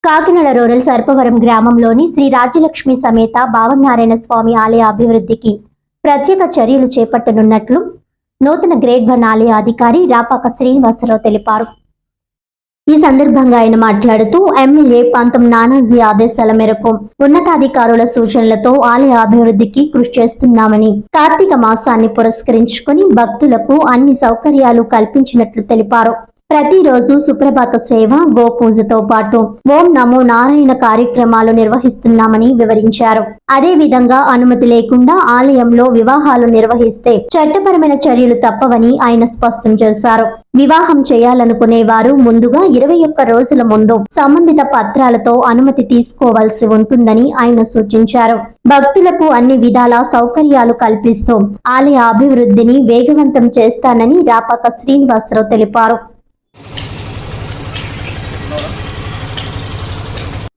Kakinada rural Sarpavaram గ్రామంలోని శ్రీ రాజ్యలక్ష్మి సమేత భావనారాయణ స్వామి ఆలయ అభివృద్ధికి ప్రత్యేక చర్యలు చేపట్టనున్నట్లు నూతన గ్రేడ్ 1 ఆలయ అధికారి రాపాక శ్రీనివాసరావు తెలిపారు. ఈ సందర్భంగా ఆయన మాట్లాడుతూ ఎమ్మెల్యే పంతం నానాజీ ఆదేశాల మేరకు ఉన్నతాధికారుల సూచనలతో ఆలయ అభివృద్ధికి కృషి చేస్తున్నామని, కార్తీక మాసాన్ని పురస్కరించుకుని భక్తులకు అన్ని సౌకర్యాలు కల్పించినట్లు తెలిపారు. ప్రతిరోజు సుప్రభాత సేవ, గోపూజతో పాటు ఓం నమో నారాయణ కార్యక్రమాలు నిర్వహిస్తున్నామని వివరించారు. అదే విధంగా అనుమతి లేకుండా ఆలయంలో వివాహాలు నిర్వహిస్తే చట్టపరమైన చర్యలు తప్పవని ఆయన స్పష్టం చేశారు. వివాహం చేయాలనుకునే వారు ముందుగా 21 రోజుల ముందు సంబంధిత పత్రాలతో అనుమతి తీసుకోవాల్సి ఉంటుందని ఆయన సూచించారు. భక్తులకు అన్ని విధాల సౌకర్యాలు కల్పిస్తూ ఆలయ అభివృద్ధిని వేగవంతం చేస్తానని రాపాక శ్రీనివాసరావు తెలిపారు.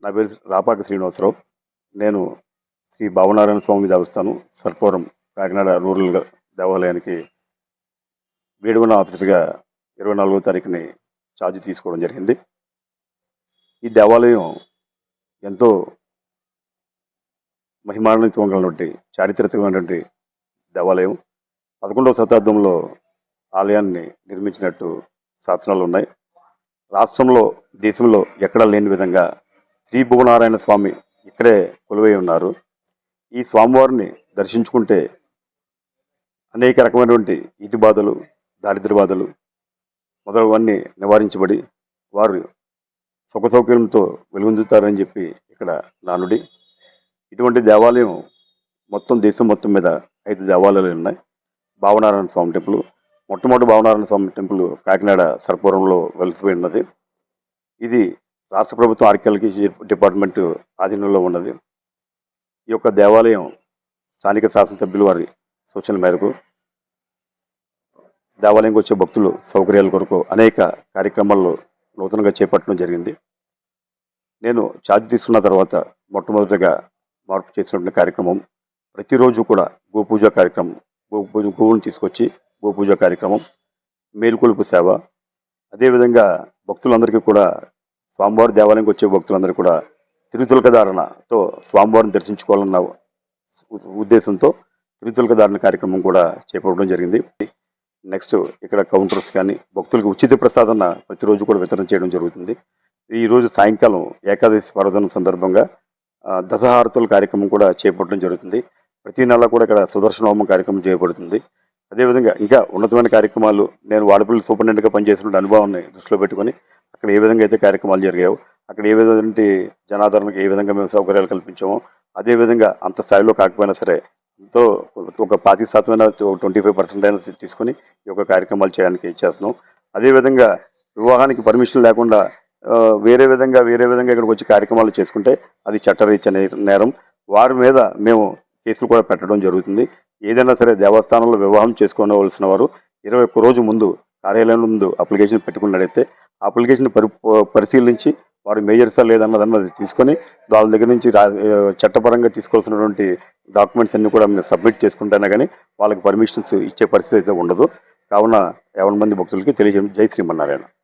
నా పేరు రాపాక శ్రీనివాసరావు. నేను శ్రీ భావనారాయణ స్వామి దేవస్థానం సర్పవరం కాకినాడ రూరల్ దేవాలయానికి వేడుకొండ ఆఫీసర్గా 24వ తారీఖుని ఛార్జ్ తీసుకోవడం జరిగింది. ఈ దేవాలయం ఎంతో మహిమాన్వితమైనటువంటి చారిత్రకమైనటువంటి దేవాలయం. 11వ శతాబ్దంలో ఆలయాన్ని నిర్మించినట్టు శాసనాలు ఉన్నాయి. రాష్ట్రంలో, దేశంలో ఎక్కడా లేని విధంగా శ్రీ భువనారాయణ స్వామి ఇక్కడే కొలువై ఉన్నారు. ఈ స్వామివారిని దర్శించుకుంటే అనేక రకమైనటువంటి ఈతి బాధలు, దారిద్ర్య బాధలు మొదలవన్నీ నివారించబడి వారు సుఖ సౌకర్యంతో వెలుగొందుతారని చెప్పి ఇక్కడ నానుడి. ఇటువంటి దేవాలయం మొత్తం దేశం మొత్తం మీద 5 దేవాలయాలు ఉన్నాయి. భావనారాయణ స్వామి టెంపుల్, మొట్టమొదటి భావనారాయణ స్వామి టెంపుల్ కాకినాడ సర్పవరంలో వెలిసిపోయి ఉన్నది. ఇది రాష్ట్ర ప్రభుత్వం ఆర్కియాలజీ డిపార్ట్మెంట్ ఆధీనంలో ఉన్నది. ఈ యొక్క దేవాలయం స్థానిక శాసనసభ్యుల వారి సూచనల మేరకు దేవాలయంకి వచ్చే భక్తులు సౌకర్యాల కొరకు అనేక కార్యక్రమాల్లో నూతనంగా చేపట్టడం జరిగింది. నేను ఛార్జ్ తీసుకున్న తర్వాత మొట్టమొదటిగా మార్పు చేసినటువంటి కార్యక్రమం ప్రతిరోజు కూడా గోపూజ కార్యక్రమం, గోవుని తీసుకొచ్చి గోపూజ కార్యక్రమం, మేలుకొలుపు సేవ, అదేవిధంగా భక్తులందరికీ కూడా స్వామివారి దేవాలయంకి వచ్చే భక్తులందరూ కూడా తిరుతులకధారణతో స్వామివారిని దర్శించుకోవాలన్న ఉద్దేశంతో తిరుతులకధారణ కార్యక్రమం కూడా చేపట్టడం జరిగింది. నెక్స్ట్ ఇక్కడ కౌంటర్స్ కానీ భక్తులకు ఉచిత ప్రసాదన ప్రతిరోజు కూడా వితరణ చేయడం జరుగుతుంది. ఈరోజు సాయంకాలం ఏకాదశి పర్వదినం సందర్భంగా దశహారతుల కార్యక్రమం కూడా చేపట్టడం జరుగుతుంది. ప్రతి నెల కూడా ఇక్కడ సుదర్శన హోమం కార్యక్రమం చేయబడుతుంది. అదేవిధంగా ఇంకా ఉన్నతమైన కార్యక్రమాలు నేను వాడపల్లి సూపరింటెండెంట్గా పనిచేసిన అనుభవాన్ని దృష్టిలో పెట్టుకొని అక్కడ ఏ విధంగా అయితే కార్యక్రమాలు జరిగాయో, అక్కడ ఏ విధంగా జనాదరణకు ఏ విధంగా మేము సౌకర్యాలు కల్పించామో అదేవిధంగా అంత స్థాయిలో కాకపోయినా సరే ఎంతో ఒక 50% 25% అయినా తీసుకొని ఈ యొక్క కార్యక్రమాలు చేయడానికి చేస్తున్నాం. అదేవిధంగా వివాహానికి పర్మిషన్ లేకుండా వేరే విధంగా ఇక్కడికి వచ్చి కార్యక్రమాలు చేసుకుంటే అది చట్టరీత్యా నేరం. వారి మీద మేము కేసులు కూడా పెట్టడం జరుగుతుంది. ఏదైనా సరే దేవస్థానంలో వివాహం చేసుకోవలసిన వారు 21 రోజు ముందు కార్యాలయం ముందు అప్లికేషన్ పెట్టుకున్నట్టయితే అప్లికేషన్ పరిశీలించి వారు మేజర్సా లేదన్నది తీసుకొని వాళ్ళ దగ్గర నుంచి చట్టపరంగా తీసుకోవాల్సినటువంటి డాక్యుమెంట్స్ అన్ని కూడా మేము సబ్మిట్ చేసుకుంటేనే కానీ వాళ్ళకి పర్మిషన్స్ ఇచ్చే పరిస్థితి అయితే ఉండదు. కావున 50 మంది భక్తులకి తెలియజేయడం. జై శ్రీమన్నారాయణ.